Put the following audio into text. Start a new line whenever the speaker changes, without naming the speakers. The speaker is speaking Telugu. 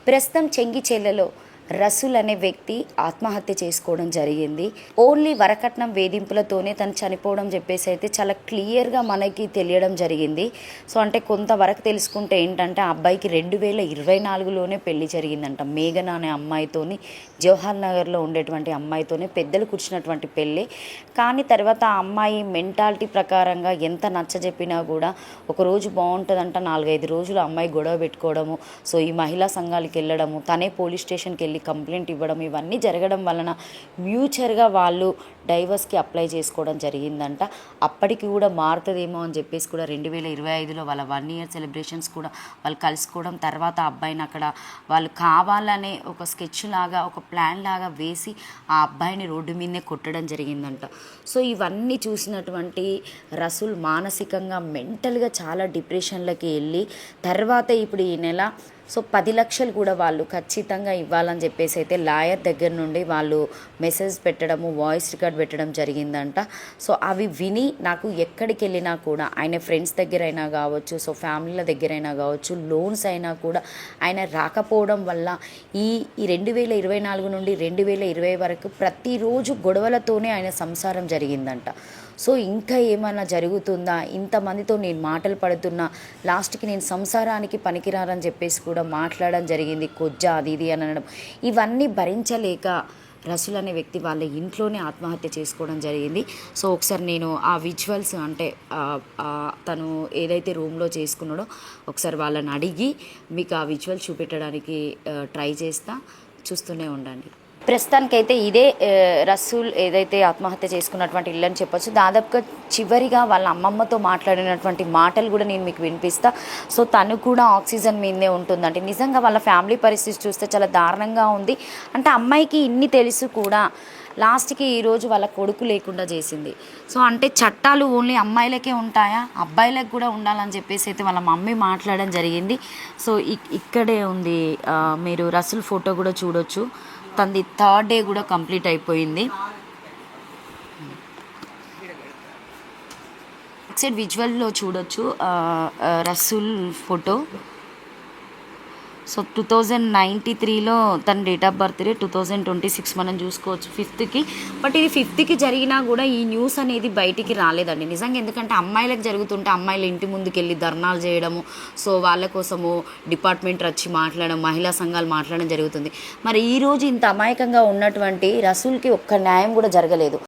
ప్రస్తుతం చెంగిచెర్లలో రసూల్ అనే వ్యక్తి ఆత్మహత్య చేసుకోవడం జరిగింది. ఓన్లీ వరకట్నం వేధింపులతోనే తను చనిపోవడం చెప్పేసి అయితే చాలా క్లియర్గా మనకి తెలియడం జరిగింది. సో అంటే కొంతవరకు తెలుసుకుంటే ఏంటంటే ఆ అబ్బాయికి 2024లోనే పెళ్లి జరిగిందంట. మేఘన అనే అమ్మాయితోని, జవహర్ నగర్లో ఉండేటువంటి అమ్మాయితోనే పెద్దలు కూర్చున్నటువంటి పెళ్ళి. కానీ తర్వాత ఆ అమ్మాయి మెంటాలిటీ ప్రకారంగా ఎంత నచ్చజెప్పినా కూడా ఒకరోజు బాగుంటుందంట, 4-5 రోజులు అమ్మాయి గొడవ పెట్టుకోవడము, సో ఈ మహిళా సంఘాలకు వెళ్ళడము, తనే పోలీస్ స్టేషన్కి వెళ్ళి కంప్లైంట్ ఇవ్వడం, ఇవన్నీ జరగడం వలన ఫ్యూచర్గా వాళ్ళు డైవర్స్కి అప్లై చేసుకోవడం జరిగిందంట. అప్పటికి కూడా మారుతుందేమో అని చెప్పేసి కూడా 2025లో వాళ్ళ 1 year సెలబ్రేషన్స్ కూడా వాళ్ళు కలుసుకోవడం, తర్వాత అబ్బాయిని అక్కడ వాళ్ళు కావాలనే ఒక స్కెచ్ లాగా, ఒక ప్లాన్ లాగా వేసి ఆ అబ్బాయిని రోడ్డు మీదనే కొట్టడం జరిగిందంట. సో ఇవన్నీ చూసినటువంటి రసూల్ మానసికంగా మెంటల్గా చాలా డిప్రెషన్లకి వెళ్ళి తర్వాత ఇప్పుడు ఈ నెల 10 లక్షలు కూడా వాళ్ళు ఖచ్చితంగా ఇవ్వాలని చెప్పేసి అయితే లాయర్ దగ్గర నుండి వాళ్ళు మెసేజ్ పెట్టడము, వాయిస్ రికార్డ్ పెట్టడం జరిగిందంట. సో అవి విని నాకు ఎక్కడికి వెళ్ళినా కూడా ఆయన ఫ్రెండ్స్ దగ్గర అయినా కావచ్చు, సో ఫ్యామిలీల దగ్గర అయినా కావచ్చు, లోన్స్ అయినా కూడా ఆయన రాకపోవడం వల్ల ఈ 2024 నుండి 2020 వరకు ప్రతిరోజు గొడవలతోనే ఆయన సంసారం జరిగిందంట. సో ఇంకా ఏమైనా జరుగుతుందా, ఇంతమందితో నేను మాటలు పడుతున్నా, లాస్ట్కి నేను సంసారానికి పనికిరారని చెప్పేసి కూడా మాట్లాడడం జరిగింది, కొజ్జా అది ఇది అని అనడం. ఇవన్నీ భరించలేక రసూల్ అనే వ్యక్తి వాళ్ళ ఇంట్లోనే ఆత్మహత్య చేసుకోవడం జరిగింది. సో ఒకసారి నేను ఆ విజువల్స్ అంటే తను ఏదైతే రూమ్లో చేసుకున్నాడో ఒకసారి వాళ్ళని అడిగి మీకు ఆ విజువల్స్ చూపెట్టడానికి ట్రై చేస్తా, చూస్తూనే ఉండండి. ప్రస్తుతానికైతే ఇదే రసూల్ ఏదైతే ఆత్మహత్య చేసుకున్నటువంటి ఇల్లు అని చెప్పొచ్చు. దాదాపుగా చివరిగా వాళ్ళ అమ్మమ్మతో మాట్లాడినటువంటి మాటలు కూడా నేను మీకు వినిపిస్తా. సో తను కూడా ఆక్సిజన్ మీదే ఉంటుందంటే నిజంగా వాళ్ళ ఫ్యామిలీ పరిస్థితి చూస్తే చాలా దారుణంగా ఉంది. అంటే అమ్మాయికి ఇన్ని తెలుసు కూడా లాస్ట్కి ఈరోజు వాళ్ళ కొడుకు లేకుండా చేసింది. సో అంటే చట్టాలు ఓన్లీ అమ్మాయిలకే ఉంటాయా, అబ్బాయిలకు కూడా ఉండాలని చెప్పేసి అయితే వాళ్ళ మమ్మీ మాట్లాడడం జరిగింది. సో ఇక్కడే ఉంది, మీరు రసూల్ ఫోటో కూడా చూడొచ్చు. తనది 3rd day కూడా కంప్లీట్ అయిపోయింది. సైడ్ విజువల్లో చూడొచ్చు రసూల్ ఫోటో. సో 2093లో తన డేట్ ఆఫ్ బర్త్డే, 2026 మనం చూసుకోవచ్చు 5th. బట్ ఇది 5th జరిగినా కూడా ఈ న్యూస్ అనేది బయటికి రాలేదండి నిజంగా. ఎందుకంటే అమ్మాయిలకు జరుగుతుంటే అమ్మాయిలు ఇంటి ముందుకు వెళ్ళి ధర్నాలు చేయడము, సో వాళ్ళ కోసము డిపార్ట్మెంట్ వచ్చి మాట్లాడడం, మహిళా సంఘాలు మాట్లాడడం జరుగుతుంది. మరి ఈరోజు ఇంత అమాయకంగా ఉన్నటువంటి రసూల్కి ఒక్క న్యాయం కూడా జరగలేదు.